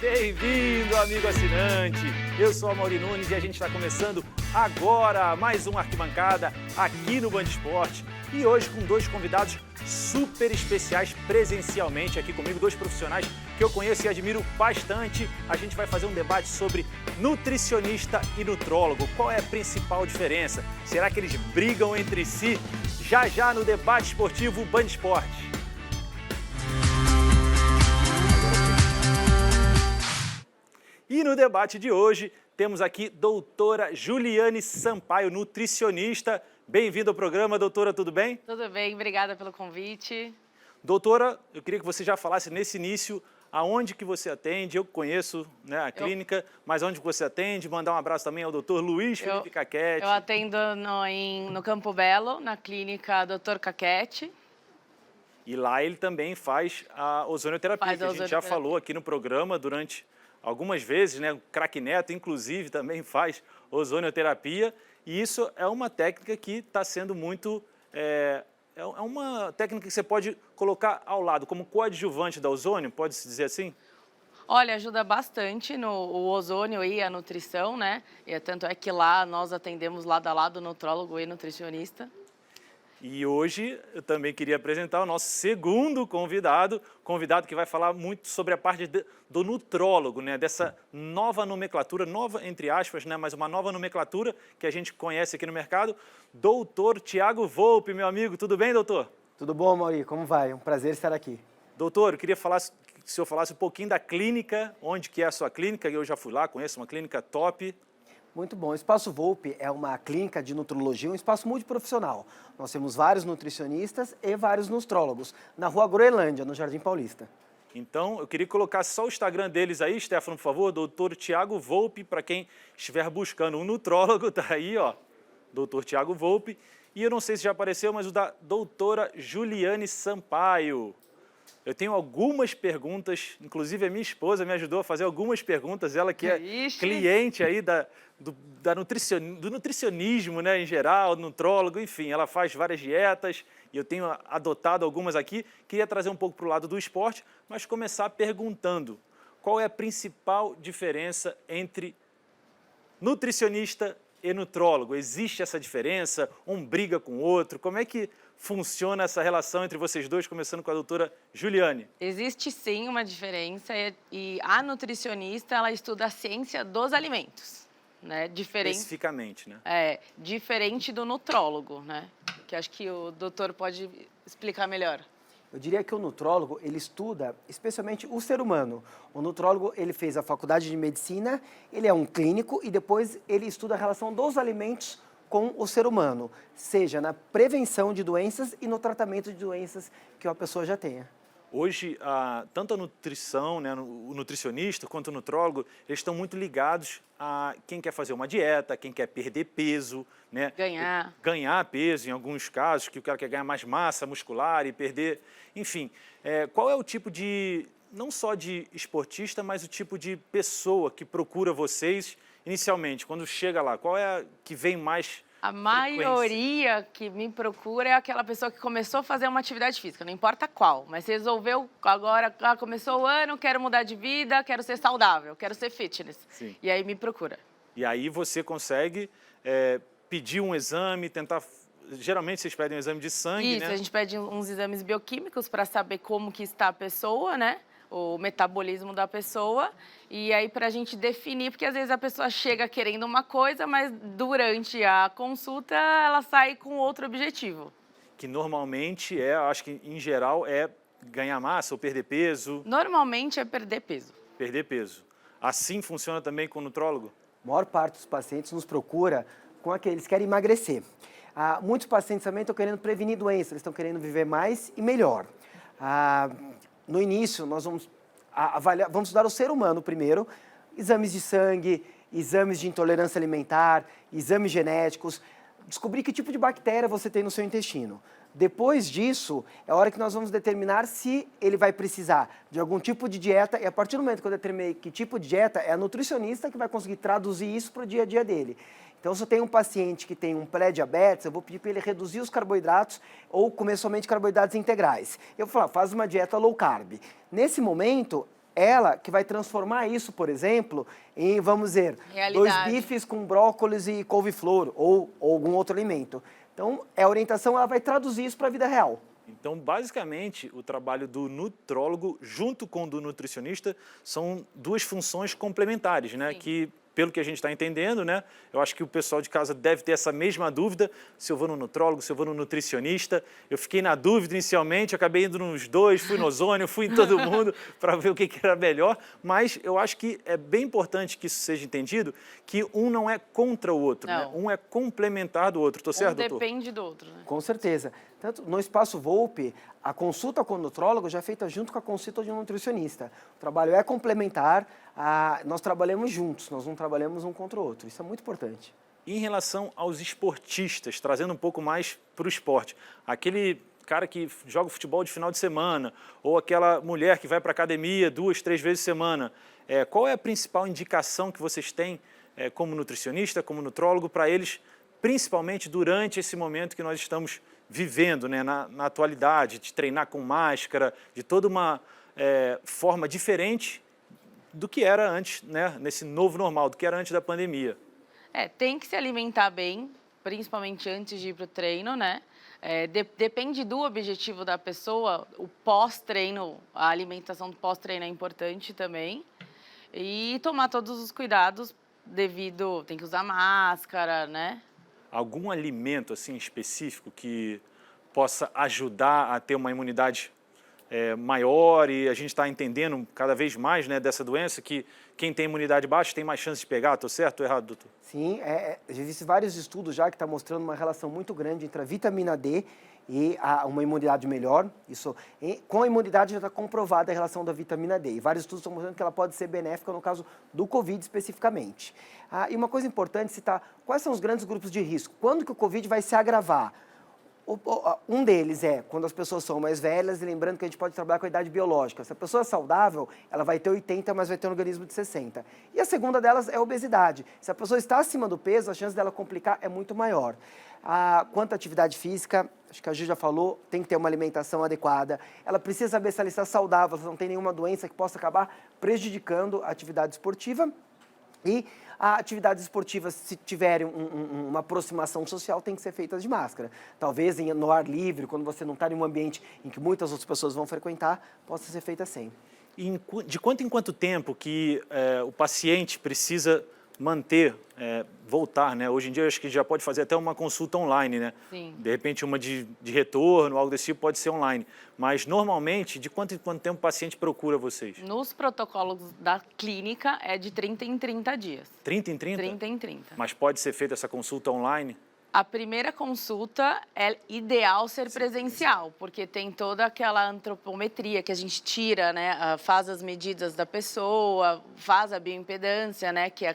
Bem-vindo, amigo assinante! Eu sou a Mauri Nunes e a gente está começando agora mais uma Arquibancada aqui no Band Esporte. E hoje com dois convidados super especiais presencialmente aqui comigo, dois profissionais que eu conheço e admiro bastante. A gente vai fazer um debate sobre nutricionista e nutrólogo. Qual é a principal diferença? Será que eles brigam entre si? Já já no debate esportivo Band Esporte. E no debate de hoje, temos aqui doutora Juliane Sampaio, nutricionista. Bem-vinda ao programa, doutora, tudo bem? Tudo bem, obrigada pelo convite. Doutora, eu queria que você já falasse nesse início aonde que você atende. Eu conheço, né, a clínica, mas onde que você atende. Mandar um abraço também ao doutor Luiz Felipe Caquete. Eu atendo no Campo Belo, na clínica Dr. Caquete. E lá ele também faz a ozonioterapia, que a gente já falou aqui no programa durante algumas vezes, né? O Craque Neto, inclusive, também faz ozonioterapia. E isso é uma técnica que está sendo muito... É uma técnica que você pode colocar ao lado, como coadjuvante da ozônio, pode-se dizer assim? Olha, ajuda bastante o ozônio e a nutrição, né? E tanto é que lá nós atendemos lado a lado nutrólogo e nutricionista. E hoje eu também queria apresentar o nosso segundo convidado que vai falar muito sobre a parte do nutrólogo, né? Dessa nova nomenclatura, nova entre aspas, né? Mas uma nova nomenclatura que a gente conhece aqui no mercado. Doutor Tiago Volpi, meu amigo, tudo bem, doutor? Tudo bom, Mauri? Como vai? Um prazer estar aqui. Doutor, eu queria que o senhor falasse um pouquinho da clínica, onde que é a sua clínica, eu já fui lá, conheço uma clínica top. Muito bom. O Espaço Volpi é uma clínica de nutrologia, um espaço multiprofissional. Nós temos vários nutricionistas e vários nutrólogos, na Rua Groenlândia, no Jardim Paulista. Então, eu queria colocar só o Instagram deles aí, Stefano, por favor, doutor Tiago Volpi, para quem estiver buscando um nutrólogo, tá aí, ó, doutor Tiago Volpi. E eu não sei se já apareceu, mas o da doutora Juliane Sampaio. Eu tenho algumas perguntas, inclusive a minha esposa me ajudou a fazer algumas perguntas, ela que é cliente aí do nutricionismo, né, em geral, nutrólogo, enfim, ela faz várias dietas e eu tenho adotado algumas aqui. Queria trazer um pouco para o lado do esporte, mas começar perguntando qual é a principal diferença entre nutricionista e nutrólogo. Existe essa diferença? Um briga com o outro? Como é que funciona essa relação entre vocês dois, começando com a doutora Juliane? Existe sim uma diferença e a nutricionista, ela estuda a ciência dos alimentos, né? Especificamente, né? Diferente do nutrólogo, né? Que acho que o doutor pode explicar melhor. Eu diria que o nutrólogo, ele estuda especialmente o ser humano. O nutrólogo, ele fez a faculdade de medicina, ele é um clínico e depois ele estuda a relação dos alimentos com o ser humano, seja na prevenção de doenças e no tratamento de doenças que a pessoa já tenha. Hoje, tanto a nutrição, né, o nutricionista quanto o nutrólogo, eles estão muito ligados a quem quer fazer uma dieta, quem quer perder peso, né? Ganhar peso, em alguns casos, que o cara quer ganhar mais massa muscular e perder... Enfim, qual é o tipo de, não só de esportista, mas o tipo de pessoa que procura vocês inicialmente, quando chega lá? Qual é a que vem mais... A maioria que me procura é aquela pessoa que começou a fazer uma atividade física, não importa qual, mas resolveu agora, começou o ano, quero mudar de vida, quero ser saudável, quero ser fitness. Sim. E aí me procura. E aí você consegue pedir um exame, tentar... Geralmente vocês pedem um exame de sangue, né? Isso, a gente pede uns exames bioquímicos para saber como que está a pessoa, né? O metabolismo da pessoa, e aí para a gente definir, porque às vezes a pessoa chega querendo uma coisa, mas durante a consulta ela sai com outro objetivo. Que normalmente acho que em geral é ganhar massa ou perder peso? Normalmente é perder peso. Perder peso. Assim funciona também com o nutrólogo? A maior parte dos pacientes nos procura com aqueles que querem emagrecer. Muitos pacientes também estão querendo prevenir doenças, eles estão querendo viver mais e melhor. No início, nós vamos estudar o ser humano primeiro, exames de sangue, exames de intolerância alimentar, exames genéticos, descobrir que tipo de bactéria você tem no seu intestino. Depois disso, é a hora que nós vamos determinar se ele vai precisar de algum tipo de dieta, e a partir do momento que eu determinei que tipo de dieta, é a nutricionista que vai conseguir traduzir isso para o dia a dia dele. Então, se eu tenho um paciente que tem um pré-diabetes, eu vou pedir para ele reduzir os carboidratos ou comer somente carboidratos integrais. Eu vou falar, faz uma dieta low carb. Nesse momento, ela que vai transformar isso, por exemplo, em, vamos dizer, Realidade. 2 bifes com brócolis e couve-flor ou algum outro alimento. Então, a orientação ela vai traduzir isso para a vida real. Então, basicamente, o trabalho do nutrólogo junto com o do nutricionista são 2 funções complementares, né? Sim. Que, pelo que a gente está entendendo, né? Eu acho que o pessoal de casa deve ter essa mesma dúvida, se eu vou no nutrólogo, se eu vou no nutricionista. Eu fiquei na dúvida inicialmente, acabei indo nos 2, fui no Ozônio, fui em todo mundo para ver o que era melhor, mas eu acho que é bem importante que isso seja entendido, que um não é contra o outro, né? Não. Um é complementar do outro. Estou certo, doutor? Depende do outro, né? Com certeza. Tanto no Espaço Volpe, a consulta com o nutrólogo já é feita junto com a consulta de um nutricionista. O trabalho é complementar, nós trabalhamos juntos, nós não trabalhamos um contra o outro. Isso é muito importante. Em relação aos esportistas, trazendo um pouco mais para o esporte, aquele cara que joga futebol de final de semana ou aquela mulher que vai para a academia 2, 3 vezes por semana, qual é a principal indicação que vocês têm como nutricionista, como nutrólogo, para eles, principalmente durante esse momento que nós estamos vivendo, né, na atualidade, de treinar com máscara, de toda uma forma diferente do que era antes, né, nesse novo normal, do que era antes da pandemia? Tem que se alimentar bem, principalmente antes de ir para o treino, né? Depende do objetivo da pessoa, o pós-treino, a alimentação do pós-treino é importante também. E tomar todos os cuidados devido, tem que usar máscara, né? Algum alimento assim específico que possa ajudar a ter uma imunidade maior, e a gente está entendendo cada vez mais, né, dessa doença, que quem tem imunidade baixa tem mais chance de pegar, estou certo ou errado, doutor? Sim, já existem vários estudos já que estão mostrando uma relação muito grande entre a vitamina D e uma imunidade melhor. Com a imunidade já está comprovada a relação da vitamina D. E vários estudos estão mostrando que ela pode ser benéfica no caso do Covid especificamente. E uma coisa importante citar, quais são os grandes grupos de risco? Quando que o Covid vai se agravar? Um deles é quando as pessoas são mais velhas, e lembrando que a gente pode trabalhar com a idade biológica. Se a pessoa é saudável, ela vai ter 80, mas vai ter um organismo de 60. E a segunda delas é a obesidade. Se a pessoa está acima do peso, a chance dela complicar é muito maior. Quanto à atividade física, acho que a Ju já falou, tem que ter uma alimentação adequada. Ela precisa saber se ela está saudável, se não tem nenhuma doença que possa acabar prejudicando a atividade esportiva. E atividades esportivas, se tiverem uma aproximação social, tem que ser feitas de máscara. Talvez no ar livre, quando você não está em um ambiente em que muitas outras pessoas vão frequentar, possa ser feita sem. E de quanto em quanto tempo que o paciente precisa manter, voltar, né? Hoje em dia, eu acho que já pode fazer até uma consulta online, né? Sim. De repente, uma de retorno, algo desse tipo, pode ser online. Mas, normalmente, de quanto em quanto tempo o paciente procura vocês? Nos protocolos da clínica é de 30 em 30 dias. 30 em 30? 30 em 30. Mas pode ser feita essa consulta online? A primeira consulta é ideal ser presencial, porque tem toda aquela antropometria que a gente tira, né? Faz as medidas da pessoa, faz a bioimpedância, né? Que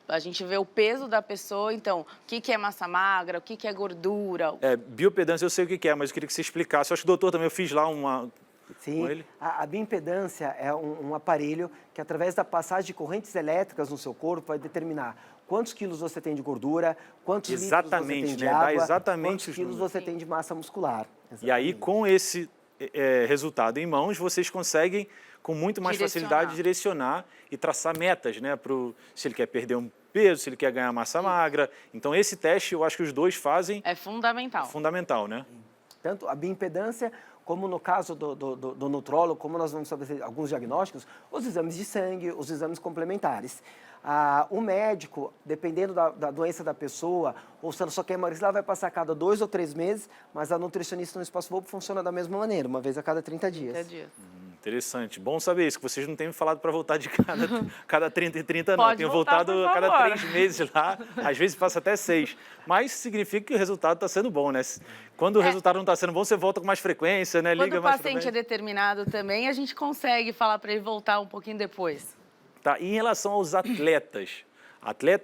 a gente vê o peso da pessoa, então, o que é massa magra, o que é gordura. Bioimpedância eu sei o que é, mas eu queria que você explicasse. Eu acho que o doutor também, eu fiz lá uma... Sim, com ele. a bioimpedância é um aparelho que, através da passagem de correntes elétricas no seu corpo, vai determinar quantos quilos você tem de gordura, quantos litros você tem de né? água, Dá exatamente quantos os quilos números. você tem de massa muscular. E aí, Exatamente. com esse resultado em mãos, vocês conseguem, com muito mais facilidade, direcionar e traçar metas, né? Se ele quer perder um peso, se ele quer ganhar massa magra. Então, esse teste, eu acho que os dois fazem. É fundamental. Fundamental, né? Tanto a bioimpedância, como no caso do nutrólogo, como nós vamos fazer alguns diagnósticos, os exames de sangue, os exames complementares. O médico, dependendo da doença da pessoa, ou se ela só quer emagrecer, ela vai passar a cada 2 ou 3 meses, mas a nutricionista no Espaço Volpe funciona da mesma maneira, uma vez a cada 30 dias. 30 dias. Interessante. Bom saber isso, que vocês não têm me falado para voltar de cada 30 e 30, não. Pode Tenho voltar, voltado a cada 3 meses lá, às vezes passa até 6. Mas significa que o resultado está sendo bom, né? Quando o resultado não está sendo bom, você volta com mais frequência, né? Quando Liga o mais paciente é frequente. determinado também, a gente consegue falar para ele voltar um pouquinho depois. Tá. E em relação aos atletas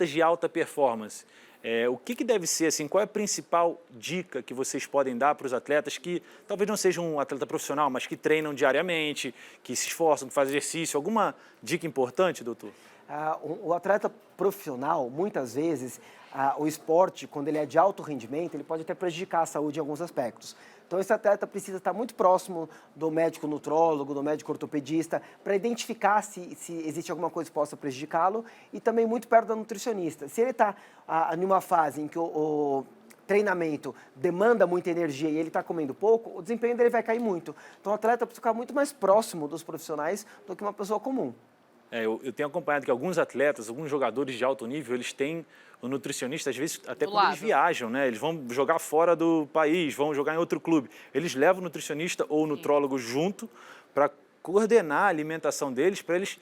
de alta performance, o que deve ser, assim, qual é a principal dica que vocês podem dar para os atletas que talvez não sejam um atleta profissional, mas que treinam diariamente, que se esforçam, que fazem exercício? Alguma dica importante, doutor? O atleta profissional, muitas vezes, o esporte, quando ele é de alto rendimento, ele pode até prejudicar a saúde em alguns aspectos. Então, esse atleta precisa estar muito próximo do médico nutrólogo, do médico ortopedista, para identificar se existe alguma coisa que possa prejudicá-lo e também muito perto da nutricionista. Se ele está em uma fase em que o treinamento demanda muita energia e ele está comendo pouco, o desempenho dele vai cair muito. Então, o atleta precisa ficar muito mais próximo dos profissionais do que uma pessoa comum. Eu tenho acompanhado que alguns atletas, alguns jogadores de alto nível, eles têm o nutricionista, às vezes, até quando eles viajam, né? Eles vão jogar fora do país, vão jogar em outro clube. Eles levam o nutricionista ou o nutrólogo junto para coordenar a alimentação deles, para eles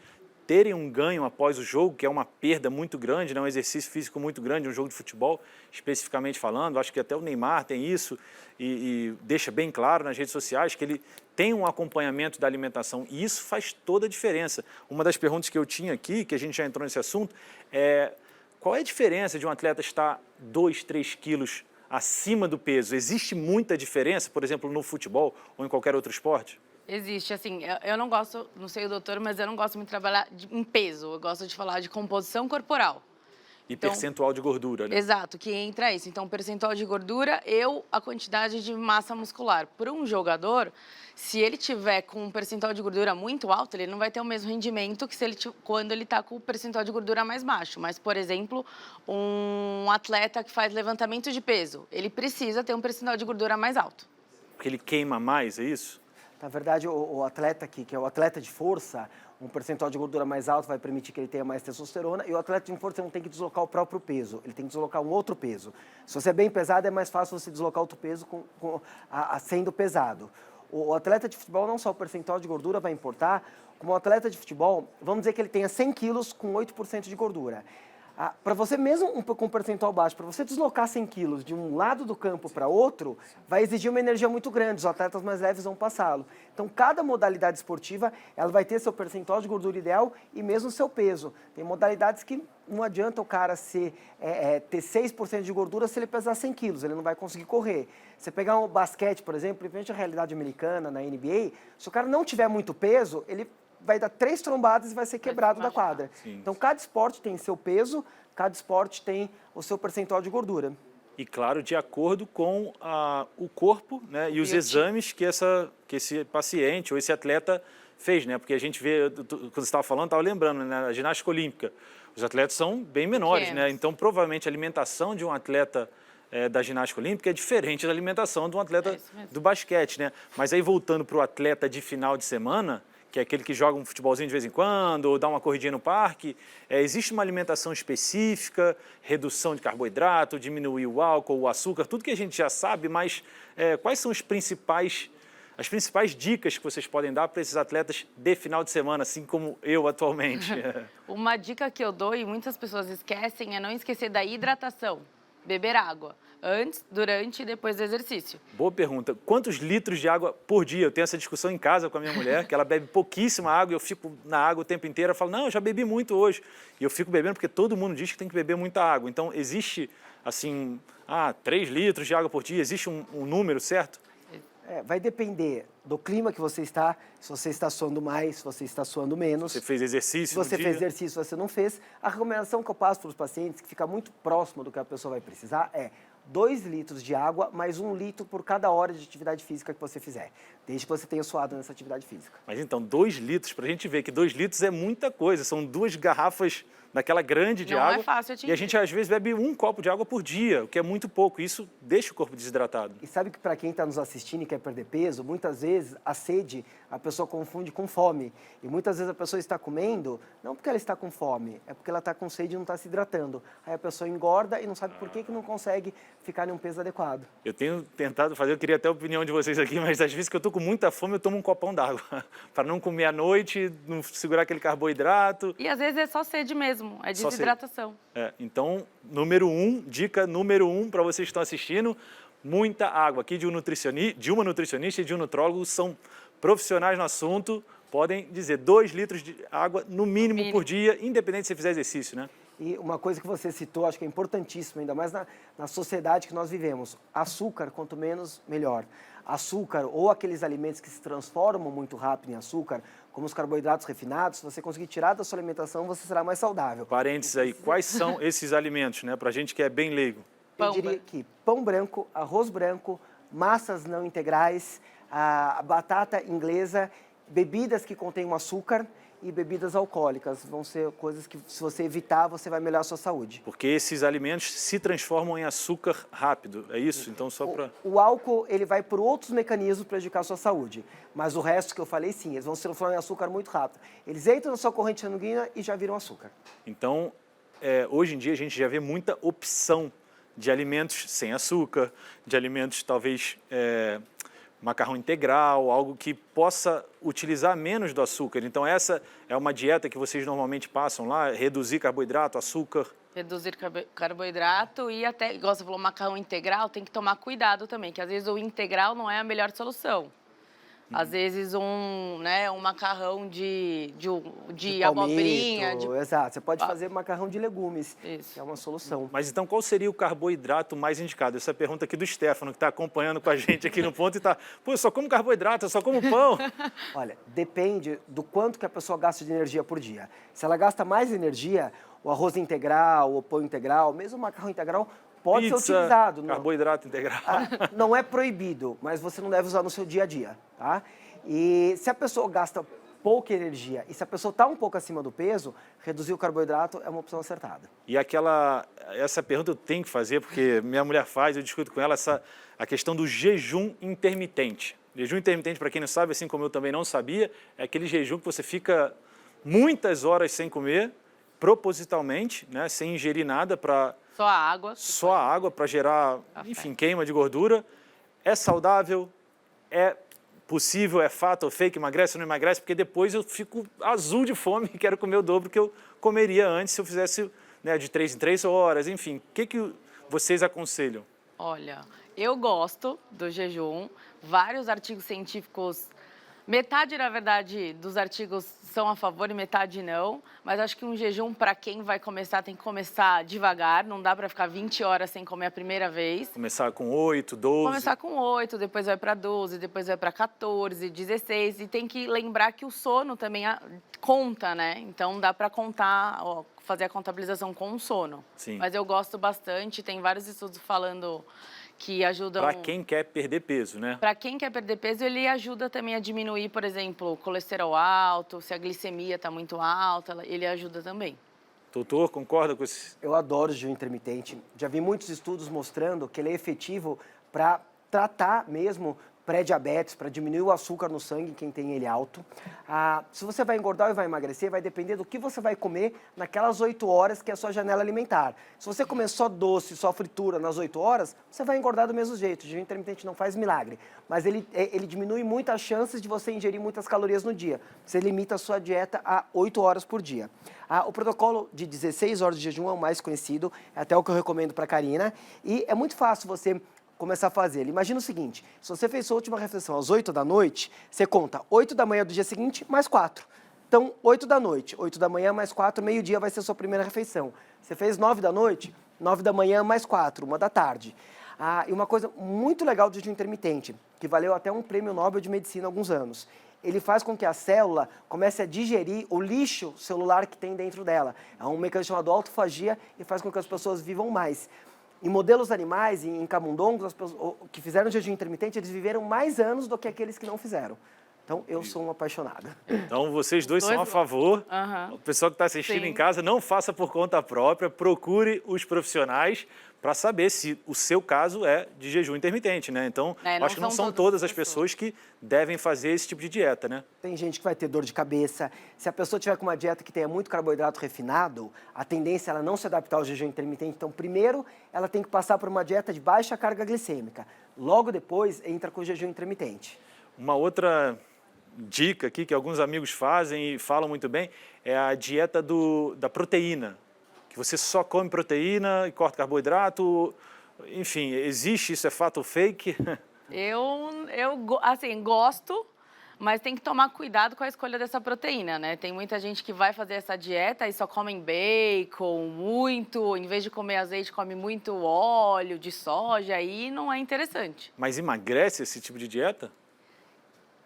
terem um ganho após o jogo, que é uma perda muito grande, né? Um exercício físico muito grande, um jogo de futebol, especificamente falando. Acho que até o Neymar tem isso e deixa bem claro nas redes sociais que ele tem um acompanhamento da alimentação e isso faz toda a diferença. Uma das perguntas que eu tinha aqui, que a gente já entrou nesse assunto, é qual é a diferença de um atleta estar 2, 3 quilos acima do peso? Existe muita diferença, por exemplo, no futebol ou em qualquer outro esporte? Existe, assim, eu não gosto, não sei o doutor, mas eu não gosto muito de trabalhar em peso, eu gosto de falar de composição corporal. E então, percentual de gordura, né? Exato, que entra isso. Então, percentual de gordura, a quantidade de massa muscular. Para um jogador, se ele tiver com um percentual de gordura muito alto, ele não vai ter o mesmo rendimento que quando ele está com o percentual de gordura mais baixo. Mas, por exemplo, um atleta que faz levantamento de peso, ele precisa ter um percentual de gordura mais alto. Porque ele queima mais, é isso? Na verdade, o atleta aqui, que é o atleta de força, um percentual de gordura mais alto vai permitir que ele tenha mais testosterona, e o atleta de força não tem que deslocar o próprio peso, ele tem que deslocar um outro peso. Se você é bem pesado, é mais fácil você deslocar outro peso sendo pesado. O atleta de futebol, não só o percentual de gordura vai importar, como o atleta de futebol, vamos dizer que ele tenha 100 quilos com 8% de gordura. Para você, mesmo com um percentual baixo, para você deslocar 100 quilos de um lado do campo para outro, vai exigir uma energia muito grande, os atletas mais leves vão passá-lo. Então, cada modalidade esportiva, ela vai ter seu percentual de gordura ideal e mesmo seu peso. Tem modalidades que não adianta o cara ter 6% de gordura se ele pesar 100 quilos, ele não vai conseguir correr. Você pegar um basquete, por exemplo, principalmente a realidade americana, na NBA, se o cara não tiver muito peso, ele vai dar 3 trombadas e vai ser quebrado da quadra. Sim. Então, cada esporte tem seu peso, cada esporte tem o seu percentual de gordura. E, claro, de acordo com o corpo, né, e os exames que esse paciente ou esse atleta fez, né? Porque a gente vê, quando você estava falando, estava lembrando, né, a ginástica olímpica, os atletas são bem menores, né? Então, provavelmente, a alimentação de um atleta da ginástica olímpica é diferente da alimentação de um atleta do basquete, né? Mas aí, voltando para o atleta de final de semana, que é aquele que joga um futebolzinho de vez em quando, ou dá uma corridinha no parque, existe uma alimentação específica, redução de carboidrato, diminuir o álcool, o açúcar, tudo que a gente já sabe, mas quais são as principais dicas que vocês podem dar para esses atletas de final de semana, assim como eu atualmente? Uma dica que eu dou e muitas pessoas esquecem é não esquecer da hidratação, beber água. Antes, durante e depois do exercício. Boa pergunta. Quantos litros de água por dia? Eu tenho essa discussão em casa com a minha mulher, que ela bebe pouquíssima água e eu fico na água o tempo inteiro. Ela fala, não, eu já bebi muito hoje. E eu fico bebendo porque todo mundo diz que tem que beber muita água. Então, existe, assim, 3 litros de água por dia? Existe um número certo? Vai depender do clima que você está, se você está suando mais, se você está suando menos. Você fez exercício Se você fez exercício, você não fez. A recomendação que eu passo para os pacientes, que fica muito próximo do que a pessoa vai precisar, é 2 litros de água, mais 1 litro por cada hora de atividade física que você fizer, desde que você tenha suado nessa atividade física. Mas então, 2 litros, para a gente ver que 2 litros é muita coisa, são 2 garrafas daquela grande de água. Não é fácil atingir. E a gente, às vezes, bebe 1 copo de água por dia, o que é muito pouco. Isso deixa o corpo desidratado. E sabe que para quem está nos assistindo e quer perder peso, muitas vezes a sede a pessoa confunde com fome. E muitas vezes a pessoa está comendo, não porque ela está com fome, é porque ela está com sede e não está se hidratando. Aí a pessoa engorda e não sabe por que não consegue ficar em um peso adequado. Eu tenho tentado fazer, eu queria até a opinião de vocês aqui, mas às vezes que eu estou com muita fome, eu tomo um copão d'água. Para não comer à noite, não segurar aquele carboidrato. E às vezes é só sede mesmo, é desidratação. Então, dica número 1 para vocês que estão assistindo, muita água. Aqui de uma nutricionista e de um nutrólogo, são profissionais no assunto, podem dizer 2 litros de água no mínimo por dia, independente se você fizer exercício, né? E uma coisa que você citou, acho que é importantíssima, ainda mais na sociedade que nós vivemos. Açúcar, quanto menos, melhor. Açúcar ou aqueles alimentos que se transformam muito rápido em açúcar, como os carboidratos refinados, se você conseguir tirar da sua alimentação, você será mais saudável. Parênteses aí, quais são esses alimentos, né? Pra gente que é bem leigo. Eu diria que pão branco, arroz branco, massas não integrais, a batata inglesa, bebidas que contêm açúcar e bebidas alcoólicas. Vão ser coisas que, se você evitar, você vai melhorar a sua saúde. Porque esses alimentos se transformam em açúcar rápido, é isso? Então, só para... O álcool, ele vai por outros mecanismos prejudicar a sua saúde. Mas o resto que eu falei, sim, eles vão se transformar em açúcar muito rápido. Eles entram na sua corrente sanguínea e já viram açúcar. Então, hoje em dia, a gente já vê muita opção de alimentos sem açúcar, de alimentos, talvez, macarrão integral, algo que possa utilizar menos do açúcar. Então, essa é uma dieta que vocês normalmente passam lá, reduzir carboidrato, açúcar. Reduzir carboidrato e até, igual você falou, macarrão integral, tem que tomar cuidado também, que às vezes o integral não é a melhor solução. Às vezes um macarrão de abobrinha. Exato, você pode fazer macarrão de legumes, Isso. que é uma solução. Mas então, qual seria o carboidrato mais indicado? Essa é a pergunta aqui do Stefano, que está acompanhando com a gente aqui no ponto e está... Pô, eu só como carboidrato, eu só como pão. Olha, depende do quanto que a pessoa gasta de energia por dia. Se ela gasta mais energia, o arroz integral, o pão integral, mesmo o macarrão integral, pode Pizza, ser utilizado. carboidrato integral. Não é proibido, mas você não deve usar no seu dia a dia, tá? E se a pessoa gasta pouca energia e se a pessoa está um pouco acima do peso, reduzir o carboidrato é uma opção acertada. E essa pergunta eu tenho que fazer, porque minha mulher faz, eu discuto com ela, a questão do jejum intermitente. Jejum intermitente, para quem não sabe, assim como eu também não sabia, é aquele jejum que você fica muitas horas sem comer, propositalmente, né, sem ingerir nada para... Só a água. Só a água para gerar, enfim, queima de gordura. É saudável? É possível? É fato ou fake? Emagrece ou não emagrece? Porque depois eu fico azul de fome e quero comer o dobro que eu comeria antes se eu fizesse, né, de 3 em 3 horas. Enfim, o que vocês aconselham? Olha, eu gosto do jejum. Vários artigos científicos, metade, na verdade, dos artigos são a favor e metade não. Mas acho que um jejum, para quem vai começar, tem que começar devagar. Não dá para ficar 20 horas sem comer a primeira vez. Começar com 8, 12... Começar com 8, depois vai para 12, depois vai para 14, 16. E tem que lembrar que o sono também conta, né? Então dá para contar, fazer a contabilização com o sono. Sim. Mas eu gosto bastante, tem vários estudos falando que ajudam... Para quem quer perder peso, né? Para quem quer perder peso, ele ajuda também a diminuir, por exemplo, o colesterol alto, se a glicemia está muito alta, ele ajuda também. Doutor, concorda com esse? Eu adoro o jejum intermitente. Já vi muitos estudos mostrando que ele é efetivo para tratar mesmo pré-diabetes, para diminuir o açúcar no sangue, quem tem ele alto. Se você vai engordar ou vai emagrecer, vai depender do que você vai comer naquelas 8 horas que é a sua janela alimentar. Se você comer só doce, só fritura nas 8 horas, você vai engordar do mesmo jeito. O jejum intermitente não faz milagre, mas ele diminui muito as chances de você ingerir muitas calorias no dia. Você limita a sua dieta a 8 horas por dia. O protocolo de 16 horas de jejum é o mais conhecido, é até o que eu recomendo para a Karina, e é muito fácil você começar a fazer ele. Imagina o seguinte, se você fez sua última refeição às 8 da noite, você conta 8 da manhã do dia seguinte mais 4. Então, 8 da noite, 8 da manhã mais 4, meio-dia vai ser a sua primeira refeição. Você fez 9 da noite, 9 da manhã mais 4, 1 da tarde. E uma coisa muito legal do jejum intermitente, que valeu até um prêmio Nobel de Medicina há alguns anos, ele faz com que a célula comece a digerir o lixo celular que tem dentro dela. É um mecanismo chamado autofagia e faz com que as pessoas vivam mais. Em modelos animais, em camundongos, as pessoas que fizeram jejum intermitente, eles viveram mais anos do que aqueles que não fizeram. Então, eu sou um apaixonado. Então, vocês dois são a favor. O pessoal que está assistindo em casa, não faça por conta própria, procure os profissionais para saber se o seu caso é de jejum intermitente, né? Então, acho que não são todas as pessoas que devem fazer esse tipo de dieta, né? Tem gente que vai ter dor de cabeça. Se a pessoa tiver com uma dieta que tenha muito carboidrato refinado, a tendência é ela não se adaptar ao jejum intermitente. Então, primeiro, ela tem que passar por uma dieta de baixa carga glicêmica. Logo depois, entra com o jejum intermitente. Uma outra dica aqui que alguns amigos fazem e falam muito bem é a dieta da proteína. Você só come proteína e corta carboidrato, enfim, existe isso, é fato ou fake? Eu assim, gosto, mas tem que tomar cuidado com a escolha dessa proteína, né? Tem muita gente que vai fazer essa dieta e só comem bacon muito, em vez de comer azeite, come muito óleo de soja, aí não é interessante. Mas emagrece esse tipo de dieta?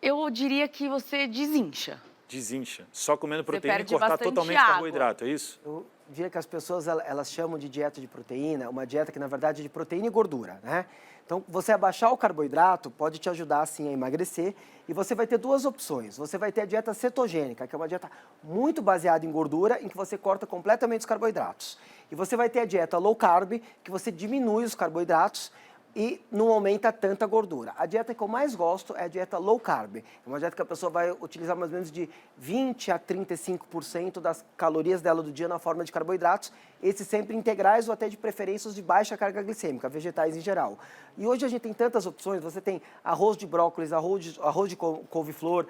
Eu diria que você desincha. Desincha. Só comendo proteína e perde cortar bastante totalmente água. carboidrato, é isso? Eu diria que as pessoas elas chamam de dieta de proteína, uma dieta que na verdade é de proteína e gordura, né? Então, você abaixar o carboidrato pode te ajudar sim a emagrecer e você vai ter duas opções. Você vai ter a dieta cetogênica, que é uma dieta muito baseada em gordura, em que você corta completamente os carboidratos. E você vai ter a dieta low carb, que você diminui os carboidratos e não aumenta tanta gordura. A dieta que eu mais gosto é a dieta low carb. É uma dieta que a pessoa vai utilizar mais ou menos de 20 a 35% das calorias dela do dia na forma de carboidratos, esses sempre integrais ou até de preferências de baixa carga glicêmica, vegetais em geral. E hoje a gente tem tantas opções, você tem arroz de brócolis, arroz de couve-flor,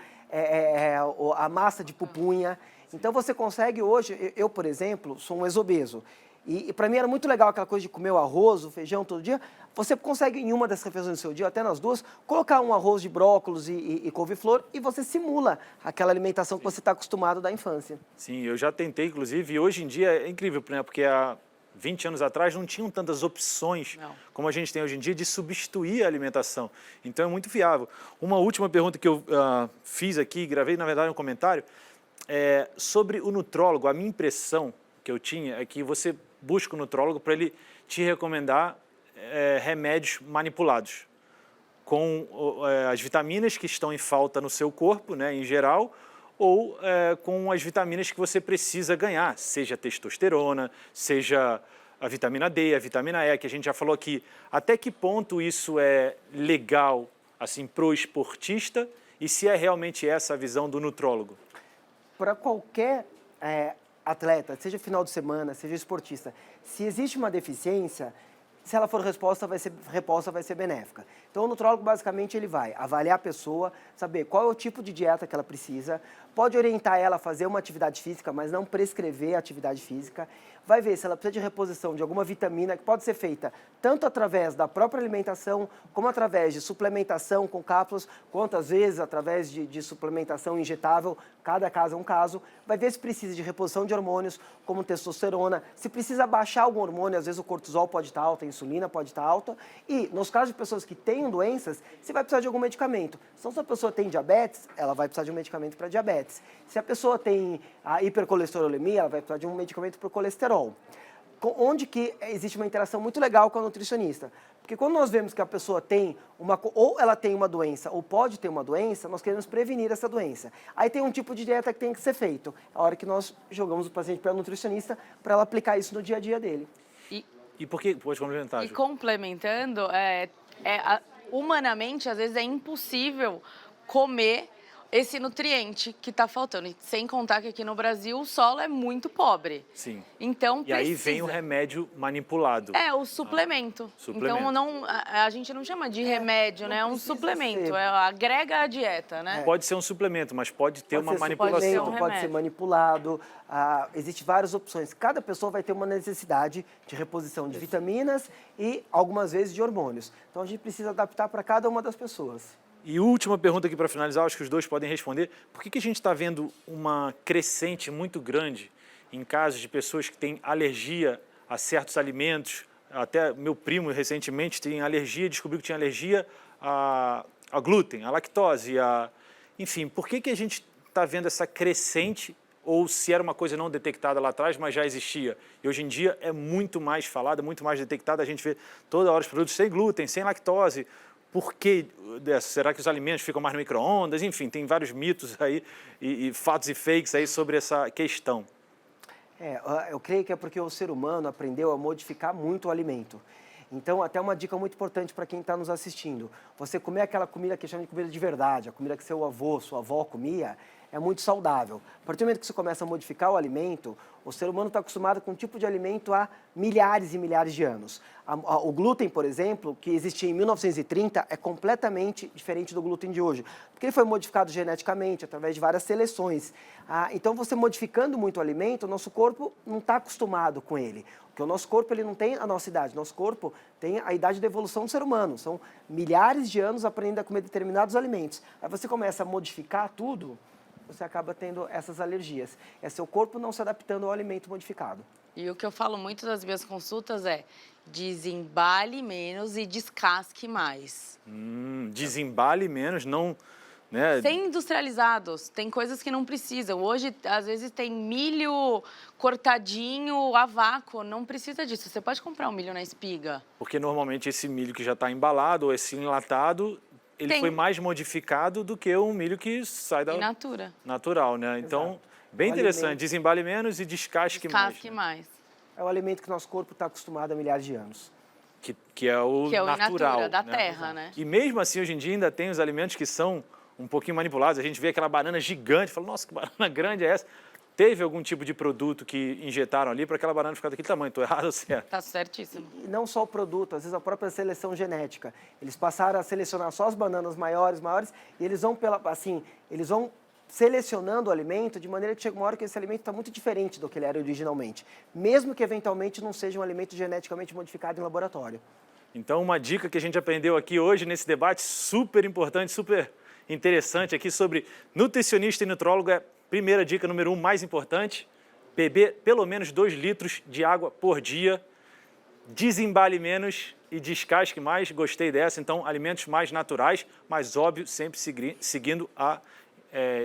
a massa de pupunha. Então você consegue hoje, eu por exemplo, sou um ex-obeso. E para mim era muito legal aquela coisa de comer o arroz, o feijão todo dia. Você consegue, em uma das refeições do seu dia, até nas duas, colocar um arroz de brócolis e couve-flor e você simula aquela alimentação que você está acostumado da infância. Sim, eu já tentei, inclusive, e hoje em dia é incrível, né? Porque há 20 anos atrás não tinham tantas opções como a gente tem hoje em dia de substituir a alimentação. Então é muito viável. Uma última pergunta que eu fiz aqui, gravei na verdade um comentário, sobre o nutrólogo. A minha impressão que eu tinha é que você busca o nutrólogo para ele te recomendar remédios manipulados com as vitaminas que estão em falta no seu corpo, né, em geral, ou com as vitaminas que você precisa ganhar, seja testosterona, seja a vitamina D, a vitamina E, que a gente já falou aqui. Até que ponto isso é legal assim, para o esportista e se é realmente essa a visão do nutrólogo? Para qualquer atleta, seja final de semana, seja esportista, se existe uma deficiência, se ela for reposta, vai ser benéfica. Então, o nutrólogo, basicamente, ele vai avaliar a pessoa, saber qual é o tipo de dieta que ela precisa, pode orientar ela a fazer uma atividade física, mas não prescrever a atividade física, vai ver se ela precisa de reposição de alguma vitamina, que pode ser feita tanto através da própria alimentação, como através de suplementação com cápsulas, quanto às vezes através de suplementação injetável, cada caso é um caso, vai ver se precisa de reposição de hormônios, como testosterona, se precisa baixar algum hormônio, às vezes o cortisol pode estar alto, a insulina pode estar alta, e nos casos de pessoas que tenham doenças, você vai precisar de algum medicamento. Então, se a pessoa tem diabetes, ela vai precisar de um medicamento para diabetes. Se a pessoa tem a hipercolesterolemia, ela vai precisar de um medicamento para o colesterol. Onde que existe uma interação muito legal com a nutricionista. Porque quando nós vemos que a pessoa tem ou ela tem uma doença ou pode ter uma doença, nós queremos prevenir essa doença. Aí tem um tipo de dieta que tem que ser feito. A hora que nós jogamos o paciente para a nutricionista para ela aplicar isso no dia a dia dele. E por que? Pode complementar. E complementando, humanamente, às vezes é impossível comer esse nutriente que está faltando. E sem contar que aqui no Brasil o solo é muito pobre. Sim. Então, e aí vem o remédio manipulado. O suplemento. Suplemento. Então, a gente não chama de remédio, né? É um suplemento. Agrega a dieta, né? Pode ser um suplemento, mas pode ter uma manipulação. Pode ser manipulado. Existem várias opções. Cada pessoa vai ter uma necessidade de reposição de vitaminas e, algumas vezes, de hormônios. Então, a gente precisa adaptar para cada uma das pessoas. E última pergunta aqui para finalizar, acho que os dois podem responder. Por que a gente está vendo uma crescente muito grande em casos de pessoas que têm alergia a certos alimentos? Até meu primo, recentemente, tem alergia, descobriu que tinha alergia a glúten, a lactose, enfim. Por que a gente está vendo essa crescente, ou se era uma coisa não detectada lá atrás, mas já existia? E hoje em dia é muito mais falada, muito mais detectada. A gente vê toda hora os produtos sem glúten, sem lactose. Por que dessa? Será que os alimentos ficam mais no micro-ondas? Enfim, tem vários mitos aí e fatos e fakes aí sobre essa questão. Eu creio que é porque o ser humano aprendeu a modificar muito o alimento. Então, até uma dica muito importante para quem está nos assistindo. Você comer aquela comida que chama de comida de verdade, a comida que seu avô, sua avó comia, é muito saudável. A partir do momento que você começa a modificar o alimento, o ser humano está acostumado com um tipo de alimento há milhares e milhares de anos. O glúten, por exemplo, que existia em 1930, é completamente diferente do glúten de hoje, porque ele foi modificado geneticamente, através de várias seleções. Então, você modificando muito o alimento, o nosso corpo não está acostumado com ele. Porque o nosso corpo ele não tem a nossa idade, nosso corpo tem a idade da evolução do ser humano. São milhares de anos aprendendo a comer determinados alimentos. Aí você começa a modificar tudo, você acaba tendo essas alergias. É seu corpo não se adaptando ao alimento modificado. E o que eu falo muito das minhas consultas é desembale menos e descasque mais. Desembale menos, não... Né? Sem industrializados, tem coisas que não precisam. Hoje, às vezes, tem milho cortadinho a vácuo, não precisa disso. Você pode comprar um milho na espiga. Porque normalmente esse milho que já está embalado ou esse enlatado, ele foi mais modificado do que um milho que sai da... In natura. Natural, né? Então, Exato. bem interessante. Desembale menos e descasque mais. Descasque mais. É o alimento que nosso corpo está acostumado há milhares de anos. Que é o Que é o in natural. natura, da né? terra, né? E mesmo assim, hoje em dia, ainda tem os alimentos que são um pouquinho manipulados. A gente vê aquela banana gigante, fala, nossa, que banana grande é essa? Teve algum tipo de produto que injetaram ali para aquela banana ficar daquele tamanho? Estou errado ou certo? Tá certíssimo. E não só o produto, às vezes a própria seleção genética. Eles passaram a selecionar só as bananas maiores, e eles vão eles vão selecionando o alimento de maneira que chega uma hora que esse alimento está muito diferente do que ele era originalmente, mesmo que eventualmente não seja um alimento geneticamente modificado em laboratório. Então, uma dica que a gente aprendeu aqui hoje nesse debate super importante, super interessante aqui sobre nutricionista e nutrólogo é, primeira dica, número 1, mais importante, beber pelo menos 2 litros de água por dia, desembale menos e descasque mais, gostei dessa, então alimentos mais naturais, mas óbvio, sempre seguindo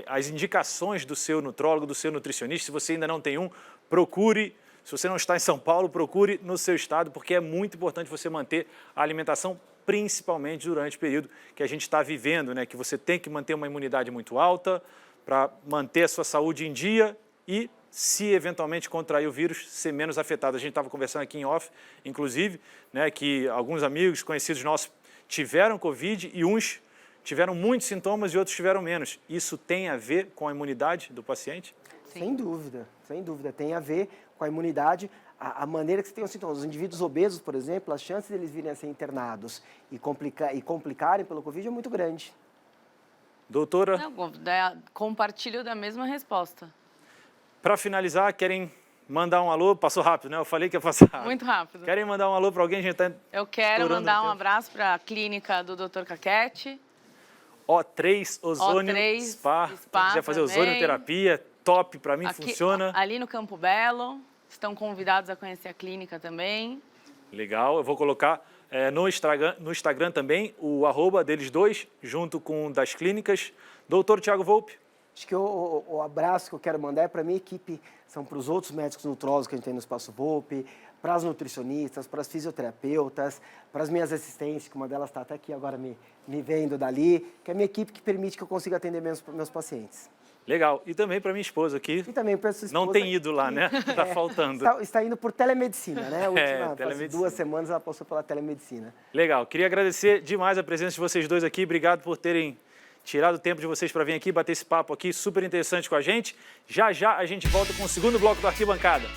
as indicações do seu nutrólogo, do seu nutricionista. Se você ainda não tem um, procure. Se você não está em São Paulo, procure no seu estado, porque é muito importante você manter a alimentação, principalmente durante o período que a gente está vivendo, né? Que você tem que manter uma imunidade muito alta para manter a sua saúde em dia e, se eventualmente contrair o vírus, ser menos afetado. A gente estava conversando aqui em off, inclusive, né, que alguns amigos, conhecidos nossos, tiveram Covid e uns tiveram muitos sintomas e outros tiveram menos. Isso tem a ver com a imunidade do paciente? Sim. Sem dúvida. Tem a ver com a imunidade, a maneira que você tem os sintomas. Os indivíduos obesos, por exemplo, as chances deles virem a ser internados e complicarem pelo Covid é muito grande. Doutora? Não, compartilho da mesma resposta. Para finalizar, querem mandar um alô? Passou rápido, né? Eu falei que ia passar. Muito rápido. Querem mandar um alô para alguém? A gente está Eu quero estourando mandar o um tempo. abraço para a clínica do Dr. Caquete. O3 Ozônio O3 Spa. Quem Spa quiser fazer também. ozonioterapia, top, para mim Aqui, funciona. ali no Campo Belo. Estão convidados a conhecer a clínica também. Legal, eu vou colocar no Instagram também o @ deles dois, junto com o das clínicas. Doutor Thiago Volpi. Acho que o abraço que eu quero mandar é para a minha equipe, são para os outros médicos nutrólogos que a gente tem no Espaço Volpi, para as nutricionistas, para as fisioterapeutas, para as minhas assistentes, que uma delas está até aqui agora me vendo dali, que é a minha equipe que permite que eu consiga atender meus pacientes. Legal, e também para minha esposa aqui. E também para a sua esposa. Não tem ido lá, né? Está faltando. Está indo por telemedicina, né? Telemedicina. 2 semanas ela passou pela telemedicina. Legal, queria agradecer demais a presença de vocês dois aqui. Obrigado por terem tirado o tempo de vocês para vir aqui bater esse papo aqui super interessante com a gente. Já já a gente volta com o segundo bloco do Arquibancada.